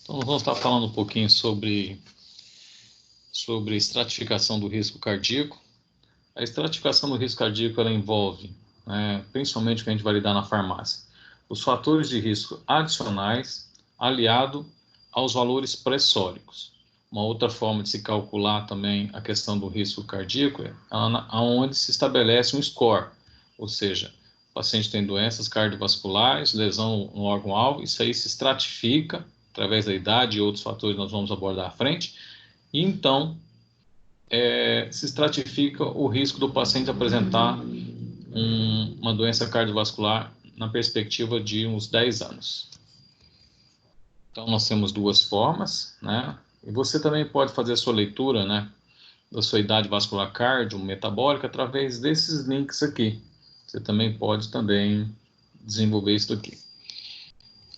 Então, nós vamos estar falando um pouquinho sobre estratificação do risco cardíaco. A estratificação do risco cardíaco ela envolve, principalmente o que a gente vai lidar na farmácia, os fatores de risco adicionais aliado aos valores pressóricos. Uma outra forma de se calcular também a questão do risco cardíaco é onde se estabelece um score, ou seja, o paciente tem doenças cardiovasculares, lesão no órgão-alvo, isso aí se estratifica através da idade e outros fatores nós vamos abordar à frente, e então se estratifica o risco do paciente apresentar uma doença cardiovascular na perspectiva de uns 10 anos. Então, nós temos duas formas, né? E você também pode fazer a sua leitura, né, da sua idade vascular cardio-metabólica através desses links aqui. Você também pode desenvolver isso aqui.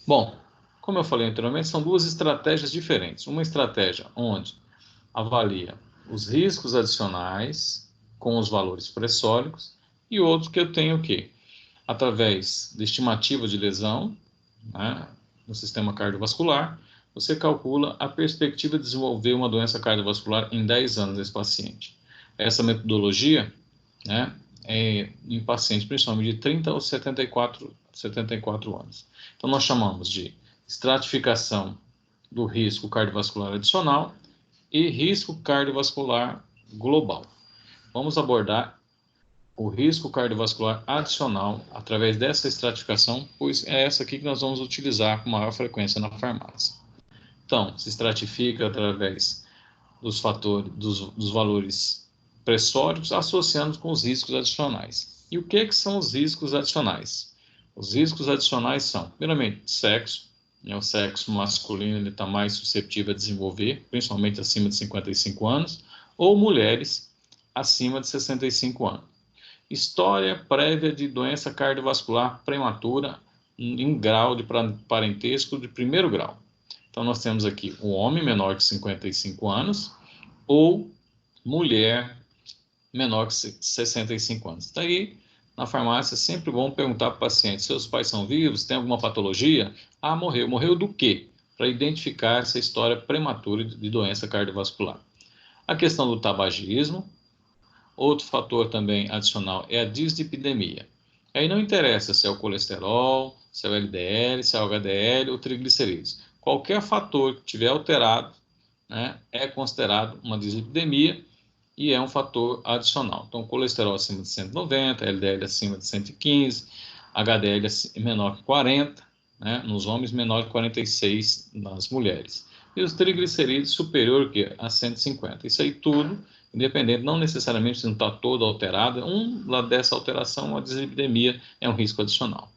Bom, como eu falei anteriormente, são duas estratégias diferentes. Uma estratégia onde avalia os riscos adicionais com os valores pressóricos e outro que eu tenho o quê? Através de estimativa de lesão, né, no sistema cardiovascular, você calcula a perspectiva de desenvolver uma doença cardiovascular em 10 anos desse paciente. Essa metodologia, né, é em pacientes principalmente de 30 ou 74 anos. Então, nós chamamos de estratificação do risco cardiovascular adicional e risco cardiovascular global. Vamos abordar o risco cardiovascular adicional através dessa estratificação, pois é essa aqui que nós vamos utilizar com maior frequência na farmácia. Então, se estratifica através dos fatores, dos valores pressóricos, associando com os riscos adicionais. E o que são os riscos adicionais? Os riscos adicionais são, primeiramente, sexo. O sexo masculino está mais suscetível a desenvolver, principalmente acima de 55 anos, ou mulheres acima de 65 anos. História prévia de doença cardiovascular prematura em grau de parentesco de primeiro grau. Então, nós temos aqui o homem menor que 55 anos ou mulher menor que 65 anos. Daí, na farmácia, é sempre bom perguntar para o paciente: seus pais são vivos? Tem alguma patologia? Ah, morreu. Morreu do quê? Para identificar essa história prematura de doença cardiovascular. A questão do tabagismo. Outro fator também adicional é a dislipidemia. Aí não interessa se é o colesterol, se é o LDL, se é o HDL ou triglicerídeos. Qualquer fator que tiver alterado, né, é considerado uma dislipidemia e é um fator adicional. Então, colesterol acima de 190, LDL acima de 115, HDL menor que 40, né, nos homens, menor que 46 nas mulheres. E os triglicerídeos superior a 150. Isso aí tudo, independente, não necessariamente se não está todo alterado, dessa alteração, a dislipidemia é um risco adicional.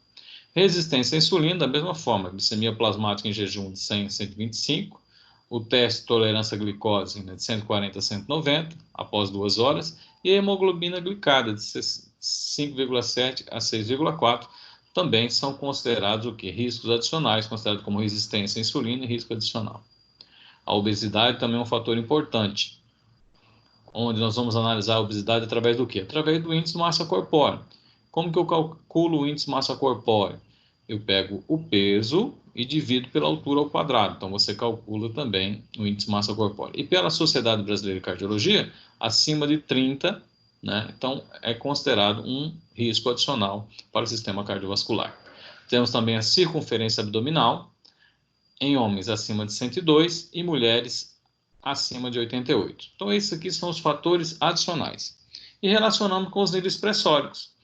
Resistência à insulina, da mesma forma, glicemia plasmática em jejum de 100 a 125, o teste de tolerância à glicose, né, de 140 a 190, após 2 horas, e a hemoglobina glicada, de 5,7 a 6,4, também são considerados o quê? Riscos adicionais, considerados como resistência à insulina e risco adicional. A obesidade também é um fator importante, onde nós vamos analisar a obesidade através do quê? Através do índice de massa corpórea. Como que eu calculo o índice de massa corpórea? Eu pego o peso e divido pela altura ao quadrado. Então, você calcula também o índice de massa corpórea. E pela Sociedade Brasileira de Cardiologia, acima de 30, né? Então, é considerado um risco adicional para o sistema cardiovascular. Temos também a circunferência abdominal, em homens acima de 102 e mulheres acima de 88. Então, esses aqui são os fatores adicionais. E relacionamos com os níveis pressóricos.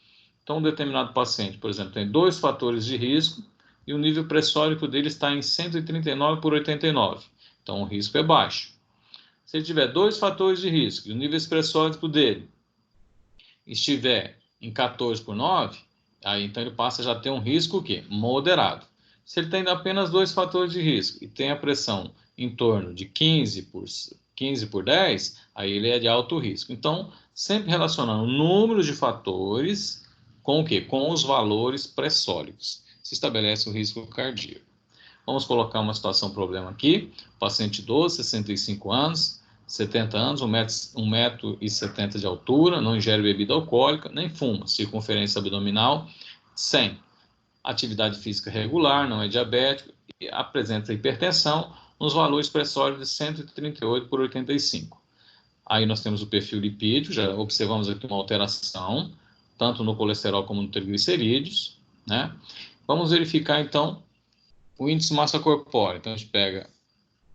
Então, um determinado paciente, por exemplo, tem 2 fatores de risco e o nível pressórico dele está em 139 por 89. Então, o risco é baixo. Se ele tiver 2 fatores de risco e o nível pressórico dele estiver em 14 por 9, aí então ele passa a já ter um risco o quê? Moderado. Se ele tem apenas 2 fatores de risco e tem a pressão em torno de 15 por 10, aí ele é de alto risco. Então, sempre relacionando o número de fatores com o quê? Com os valores pressóricos. Se estabelece o risco cardíaco. Vamos colocar uma situação problema aqui. Paciente idoso, 65 anos, 70 anos, 1,70 m de altura, não ingere bebida alcoólica, nem fuma, circunferência abdominal 100. Atividade física regular, não é diabético, apresenta hipertensão, nos valores pressóricos de 138 por 85. Aí nós temos o perfil lipídico, já observamos aqui uma alteração, tanto no colesterol como no triglicerídeos, né? Vamos verificar, então, o índice de massa corpórea. Então, a gente pega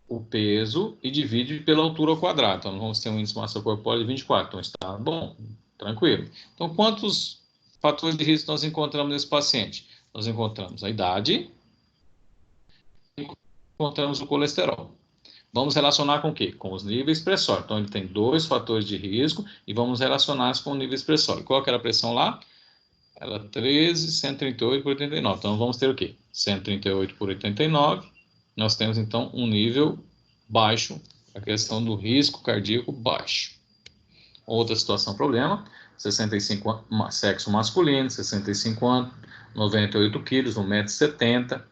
o peso e divide pela altura ao quadrado. Então, nós vamos ter um índice de massa corpórea de 24. Então, está bom, tranquilo. Então, quantos fatores de risco nós encontramos nesse paciente? Nós encontramos a idade, encontramos o colesterol. Vamos relacionar com o quê? Com os níveis pressóricos. Então, ele tem 2 fatores de risco e vamos relacionar com o nível pressórico. Qual que era a pressão lá? Era 13, 138 por 89. Então, vamos ter o quê? 138 por 89. Nós temos, então, um nível baixo, a questão do risco cardíaco baixo. Outra situação, problema, 65 anos, sexo masculino, 65 anos, 98 quilos, 1,70 m,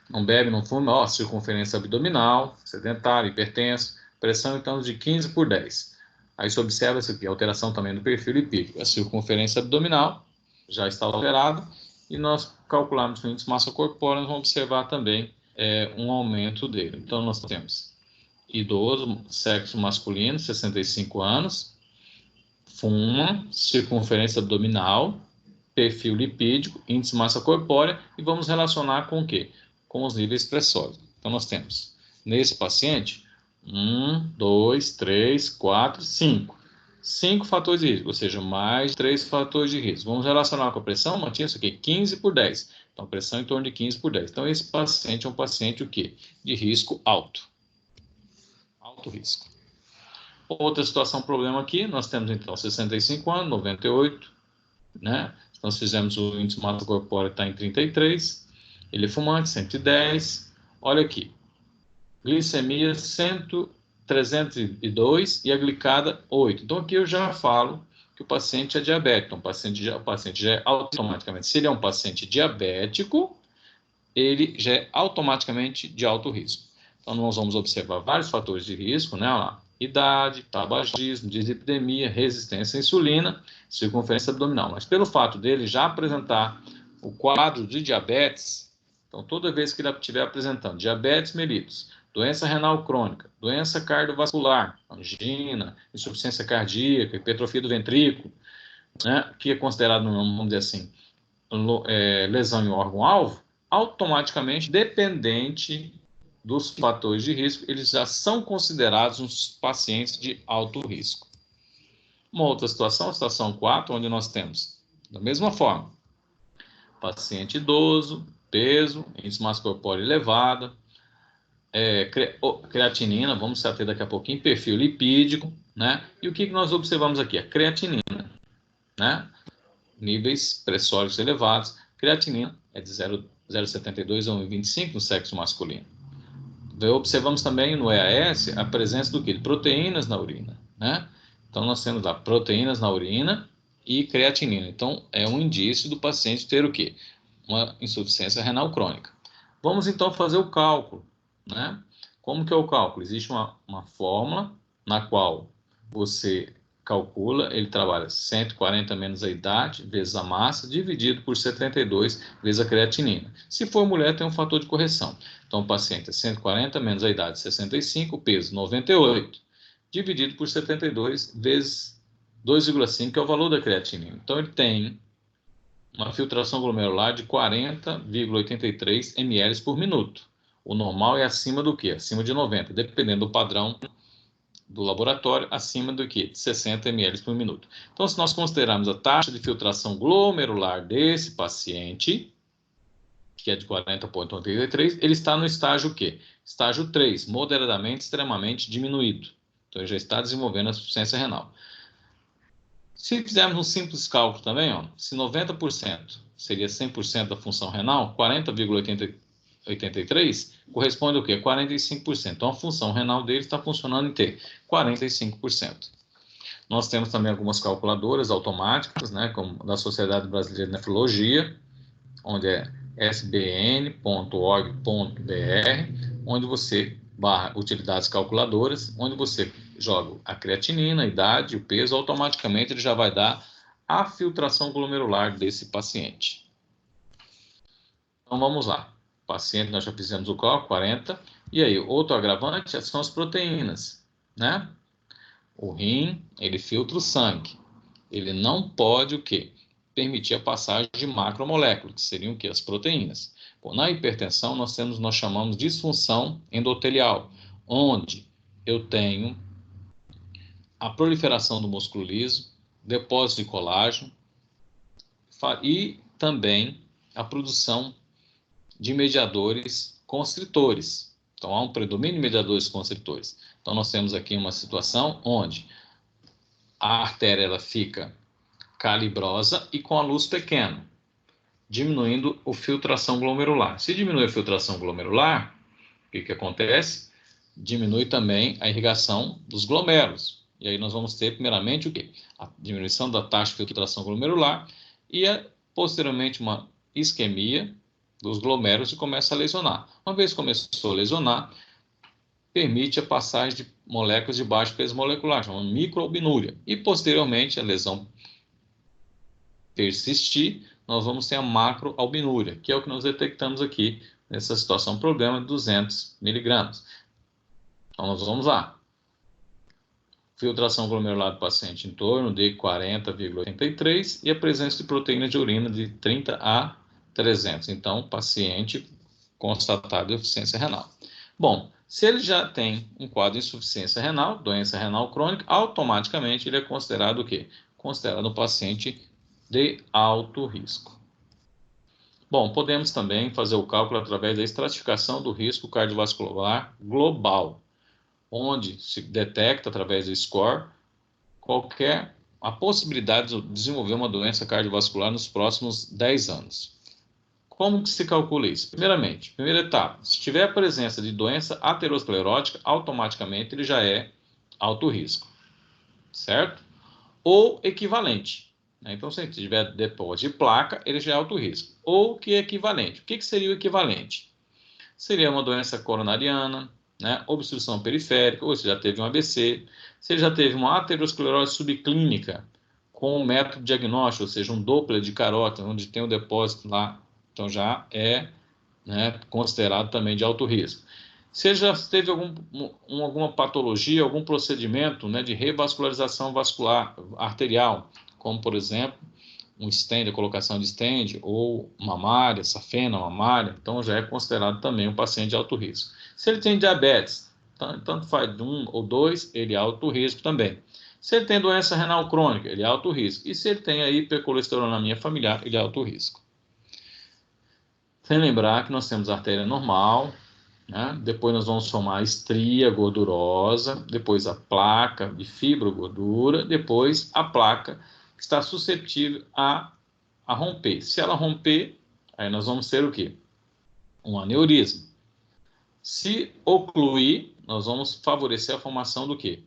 não bebe, não fuma, circunferência abdominal, sedentário, hipertenso, pressão então de 15 por 10. Aí se observa isso aqui, alteração também do perfil lipídico, a circunferência abdominal já está alterada, e nós calculamos o índice de massa corpórea, nós vamos observar também um aumento dele. Então nós temos idoso, sexo masculino, 65 anos, fuma, circunferência abdominal, perfil lipídico, índice de massa corpórea, e vamos relacionar com o quê? Com os níveis pressóricos. Então, nós temos, nesse paciente, 1, 2, 3, 4, 5. 5 fatores de risco, ou seja, mais 3 fatores de risco. Vamos relacionar com a pressão, mantinha isso aqui, 15 por 10. Então, pressão em torno de 15 por 10. Então, esse paciente é um paciente o quê? De risco alto. Alto risco. Outra situação, problema aqui, nós temos então 65 anos, 98, né? Nós fizemos o índice de massa corpórea, está em 33, ele é fumante, 110, olha aqui, glicemia 302 e a glicada 8. Então aqui eu já falo que o paciente é diabético, então, o paciente já é automaticamente, se ele é um paciente diabético, ele já é automaticamente de alto risco. Então nós vamos observar vários fatores de risco, né? Olha lá, idade, tabagismo, dislipidemia, resistência à insulina, circunferência abdominal. Mas pelo fato dele já apresentar o quadro de diabetes, então toda vez que ele estiver apresentando diabetes mellitus, doença renal crônica, doença cardiovascular, angina, insuficiência cardíaca, hipertrofia do ventrículo, né, que é considerado, vamos dizer assim, lesão em órgão-alvo, automaticamente, dependente dos fatores de risco, eles já são considerados uns pacientes de alto risco. Uma outra situação, a situação 4, onde nós temos, da mesma forma, paciente idoso, peso, índice de massa corpórea elevada, creatinina, vamos até daqui a pouquinho, perfil lipídico, né? E o que nós observamos aqui? A creatinina, né? Níveis pressóricos elevados, creatinina é de 0,72 a 1,25 no sexo masculino. Observamos também no EAS a presença do quê? De proteínas na urina, né? Então, nós temos lá proteínas na urina e creatinina. Então, é um indício do paciente ter o quê? Uma insuficiência renal crônica. Vamos, então, fazer o cálculo, né? Como que é o cálculo? Existe uma fórmula na qual você calcula, ele trabalha 140 menos a idade, vezes a massa, dividido por 72, vezes a creatinina. Se for mulher, tem um fator de correção. Então, o paciente é 140 menos a idade, 65, o peso 98, dividido por 72, vezes 2,5, que é o valor da creatinina. Então, ele tem uma filtração glomerular de 40,83 ml por minuto. O normal é acima do quê? Acima de 90, dependendo do padrão do laboratório, acima do que? De 60 ml por minuto. Então, se nós considerarmos a taxa de filtração glomerular desse paciente, que é de 40,83, ele está no estágio o quê? Estágio 3, moderadamente, extremamente diminuído. Então, ele já está desenvolvendo a insuficiência renal. Se fizermos um simples cálculo também, ó, se 90% seria 100% da função renal, 40,83 corresponde ao quê? 45%. Então, a função renal dele está funcionando em ter 45%. Nós temos também algumas calculadoras automáticas, né, como da Sociedade Brasileira de Nefrologia, onde é sbn.org.br, onde você utilidades calculadoras, onde você joga a creatinina, a idade, o peso, automaticamente ele já vai dar a filtração glomerular desse paciente. Então vamos lá. Paciente, nós já fizemos o cálculo, 40, E aí, outro agravante são as proteínas, né? O rim, ele filtra o sangue. Ele não pode o quê? Permitir a passagem de macromoléculas, que seriam o quê? As proteínas. Bom, na hipertensão, nós chamamos de disfunção endotelial, onde eu tenho a proliferação do músculo liso, depósito de colágeno e também a produção de mediadores constritores. Então, há um predomínio de mediadores constritores. Então, nós temos aqui uma situação onde a artéria ela fica calibrosa e com a luz pequena, diminuindo a filtração glomerular. Se diminui a filtração glomerular, o que acontece? Diminui também a irrigação dos glomérulos. E aí nós vamos ter, primeiramente, o quê? A diminuição da taxa de filtração glomerular e, posteriormente, uma isquemia dos glomérulos e começa a lesionar. Uma vez que começou a lesionar, permite a passagem de moléculas de baixo peso molecular, chamada microalbinúria. E, posteriormente, a lesão persistir, nós vamos ter a macroalbinúria, que é o que nós detectamos aqui nessa situação, problema de 200 miligramas. Então, nós vamos lá. Filtração glomerular do paciente em torno de 40,83 e a presença de proteína de urina de 30 a 300. Então, paciente constatado de insuficiência renal. Bom, se ele já tem um quadro de insuficiência renal, doença renal crônica, automaticamente ele é considerado o quê? Considerado um paciente de alto risco. Bom, podemos também fazer o cálculo através da estratificação do risco cardiovascular global, onde se detecta através do score a possibilidade de desenvolver uma doença cardiovascular nos próximos 10 anos. Como que se calcula isso? Primeiramente, primeira etapa, se tiver a presença de doença aterosclerótica, automaticamente ele já é alto risco, certo? Ou equivalente. Então, se tiver depósito de placa, ele já é alto risco. Ou que é equivalente. O que seria o equivalente? Seria uma doença coronariana, né? Obstrução periférica, ou se já teve um AVC, se já teve uma aterosclerose subclínica com um método diagnóstico, ou seja, um Doppler de carótida, onde tem um depósito lá, então já é, né, considerado também de alto risco. Se já teve alguma patologia, algum procedimento, né, de revascularização vascular arterial, como, por exemplo, um stent, a colocação de stent, ou mamária, safena mamária, então já é considerado também um paciente de alto risco. Se ele tem diabetes, tanto faz 1 ou 2, ele é alto risco também. Se ele tem doença renal crônica, ele é alto risco. E se ele tem a hipercolesterolemia familiar, ele é alto risco. Sem lembrar que nós temos a artéria normal, né? Depois nós vamos somar a estria gordurosa, depois a placa de fibrogordura, depois a placa que está suscetível a romper. Se ela romper, aí nós vamos ter o quê? Um aneurisma. Se ocluir, nós vamos favorecer a formação do quê?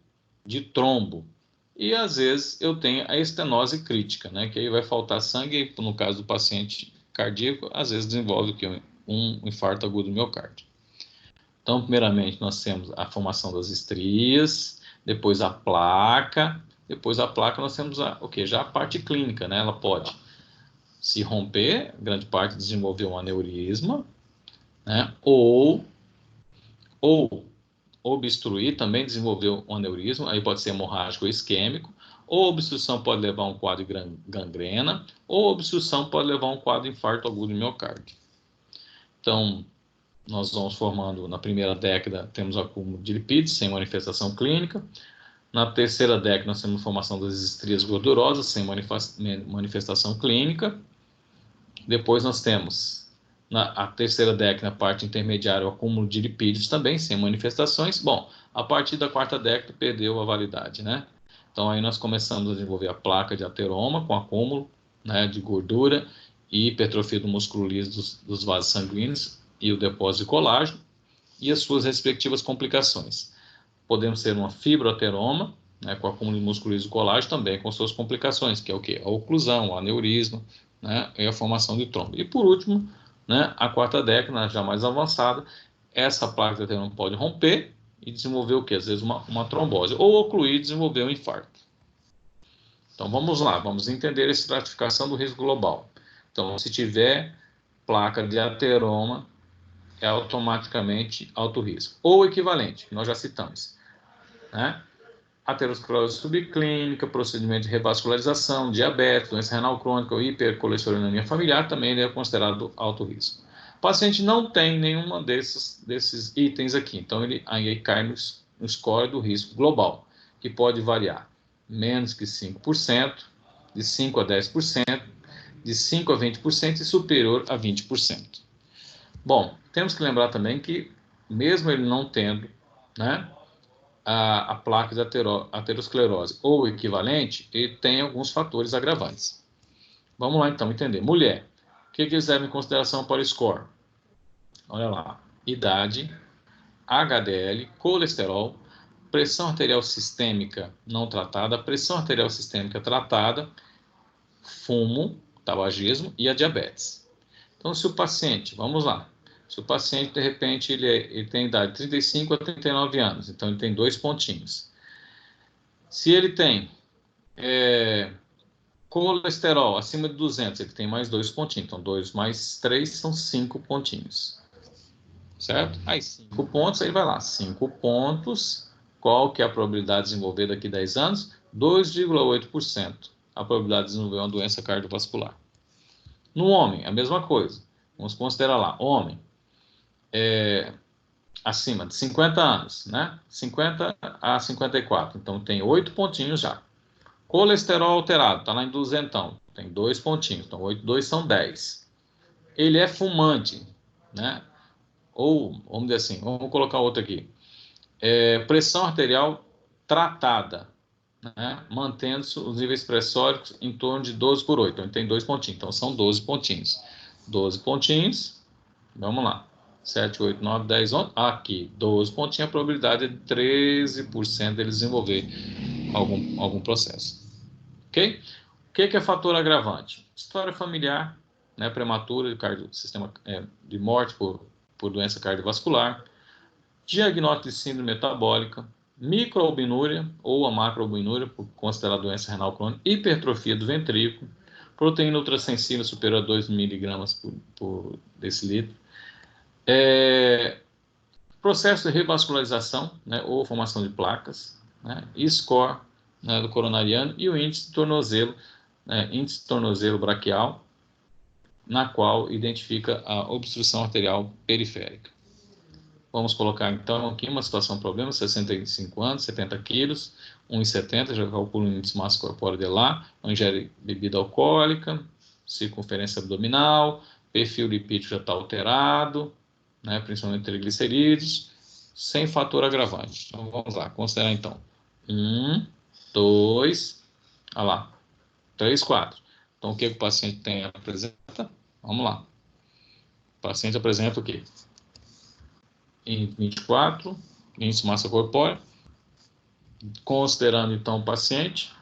De trombo. E às vezes eu tenho a estenose crítica, né? Que aí vai faltar sangue, no caso do paciente cardíaco, às vezes desenvolve o quê? Um infarto agudo do miocárdio. Então, primeiramente, nós temos a formação das estrias, depois a placa nós temos o quê? Já a parte clínica, né? Ela pode se romper, grande parte desenvolver um aneurisma, né? Ou obstruir, também desenvolver um aneurisma, aí pode ser hemorrágico ou isquêmico, ou obstrução pode levar a um quadro de gangrena, ou obstrução pode levar a um quadro de infarto agudo do miocárdio. Então, nós vamos formando, na primeira década, temos acúmulo de lipídios sem manifestação clínica. Na terceira década, nós temos formação das estrias gordurosas sem manifestação clínica. Depois nós temos, na terceira década, na parte intermediária, o acúmulo de lipídios também sem manifestações. Bom, a partir da quarta década, perdeu a validade, né? Então, aí nós começamos a desenvolver a placa de ateroma com acúmulo, né, de gordura e hipertrofia do músculo liso dos vasos sanguíneos e o depósito de colágeno e as suas respectivas complicações. Podemos ter uma fibroateroma, né, com acúmulo de músculo liso e colágeno também com suas complicações, que é o quê? A oclusão, o aneurisma, né, e a formação de trombo. E por último, né, a quarta década, já mais avançada, essa placa de ateroma pode romper e desenvolver o quê? Às vezes uma trombose, ou ocluir e desenvolver um infarto. Então vamos lá, vamos entender a estratificação do risco global. Então, se tiver placa de ateroma é automaticamente alto risco. Ou equivalente, que nós já citamos, né? Aterosclerose subclínica, procedimento de revascularização, diabetes, doença renal crônica ou hipercolesterolemia familiar também é considerado alto risco. O paciente não tem nenhuma desses itens aqui, então ele aí cai no score do risco global, que pode variar menos que 5%, de 5 a 10%, de 5 a 20% e superior a 20%. Bom, temos que lembrar também que, mesmo ele não tendo, né, a placa de aterosclerose ou equivalente, ele tem alguns fatores agravantes. Vamos lá então entender. Mulher, o que eles levam em consideração para o score? Olha lá, idade, HDL, colesterol, pressão arterial sistêmica não tratada, pressão arterial sistêmica tratada, fumo, tabagismo e a diabetes. Então, se o paciente, vamos lá, se o paciente, de repente, ele tem idade de 35 a 39 anos, então ele tem 2 pontinhos. Se ele tem colesterol acima de 200, ele tem mais 2 pontinhos. Então, 2 mais 3 são 5 pontinhos. Certo? Aí, 5 pontos, aí vai lá. 5 pontos, qual que é a probabilidade de desenvolver daqui a 10 anos? 2,8%. A probabilidade de desenvolver uma doença cardiovascular. No homem, a mesma coisa. Vamos considerar lá, homem, acima de 50 anos, né? 50 a 54. Então, tem 8 pontinhos já. Colesterol alterado, está lá em 200, tem 2 pontinhos. Então, 8, 2 são 10. Ele é fumante, né? Ou, vamos dizer assim, vamos colocar outro aqui. Pressão arterial tratada, né? Mantendo-se os níveis pressóricos em torno de 12 por 8. Então, ele tem 2 pontinhos. Então, são 12 pontinhos. 12 pontinhos, vamos lá. 7, 8, 9, 10, 11. Aqui, 12 pontinhos, a probabilidade é de 13% dele desenvolver algum processo. Ok? O que é fator agravante? História familiar, né, prematura de morte por doença cardiovascular, diagnóstico de síndrome metabólica, microalbinúria ou a macroalbinúria, por considerar doença renal crônica, hipertrofia do ventrículo, proteína ultrassensível superior a 2 miligramas por decilitro, processo de revascularização, né, ou formação de placas, né, e score, né, do coronariano e o índice de tornozelo, índice de tornozelo braquial, na qual identifica a obstrução arterial periférica. Vamos colocar então aqui uma situação problema, 65 anos, 70 quilos, 1,70, já calculo o índice massa corpórea de lá, não ingere bebida alcoólica, circunferência abdominal, perfil lipídico já está alterado, né, principalmente triglicerídeos, sem fator agravante. Então vamos lá, considerar então 1, 2, olha lá, 3, 4. Então o que o paciente apresenta? Vamos lá. O paciente apresenta o quê? Em 24, índice de massa corpórea, considerando então o paciente,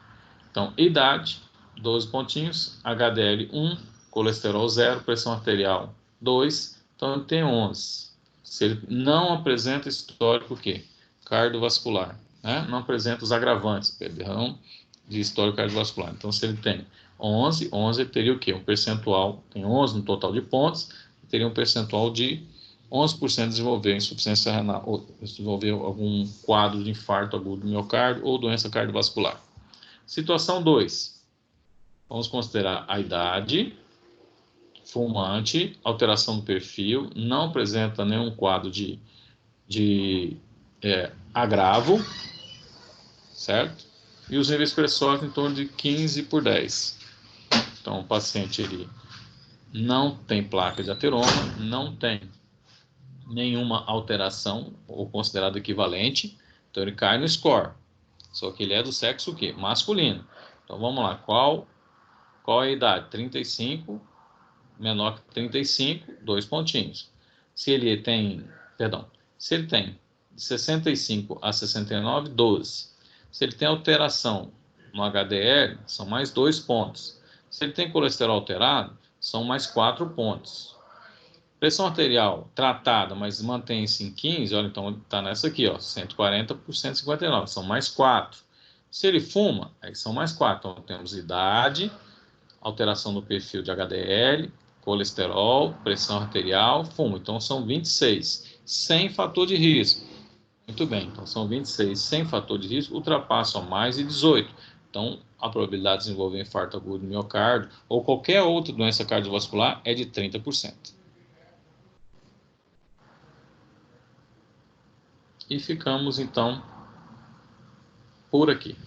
então idade, 12 pontinhos, HDL 1, colesterol 0, pressão arterial 2, então ele tem 11. Se ele não apresenta histórico o quê? Cardiovascular, né? Não apresenta os agravantes, perdão, de histórico cardiovascular. Então se ele tem 11 ele teria o quê? Um percentual, tem 11 no total de pontos, teria um percentual de 11% desenvolver insuficiência renal, ou desenvolver algum quadro de infarto agudo do miocárdio ou doença cardiovascular. Situação 2. Vamos considerar a idade, fumante, alteração do perfil, não apresenta nenhum quadro de agravo, certo? E os níveis pressóricos em torno de 15 por 10. Então, o paciente ele não tem placa de ateroma, não tem nenhuma alteração ou considerado equivalente, então ele cai no score. Só que ele é do sexo o quê? Masculino. Então vamos lá, qual é a idade? 35, menor que 35, 2 pontinhos. Se ele tem de 65 a 69, 12. Se ele tem alteração no HDL, são mais 2 pontos. Se ele tem colesterol alterado, são mais 4 pontos. Pressão arterial tratada, mas mantém-se em 15, olha, então está nessa aqui, ó, 140 por 159, são mais 4. Se ele fuma, aí são mais 4. Então temos idade, alteração no perfil de HDL, colesterol, pressão arterial, fumo. Então, são 26, sem fator de risco. Muito bem, então são 26 sem fator de risco, ultrapassam mais de 18. Então, a probabilidade de desenvolver infarto agudo do miocárdio ou qualquer outra doença cardiovascular é de 30%. E ficamos, então, por aqui.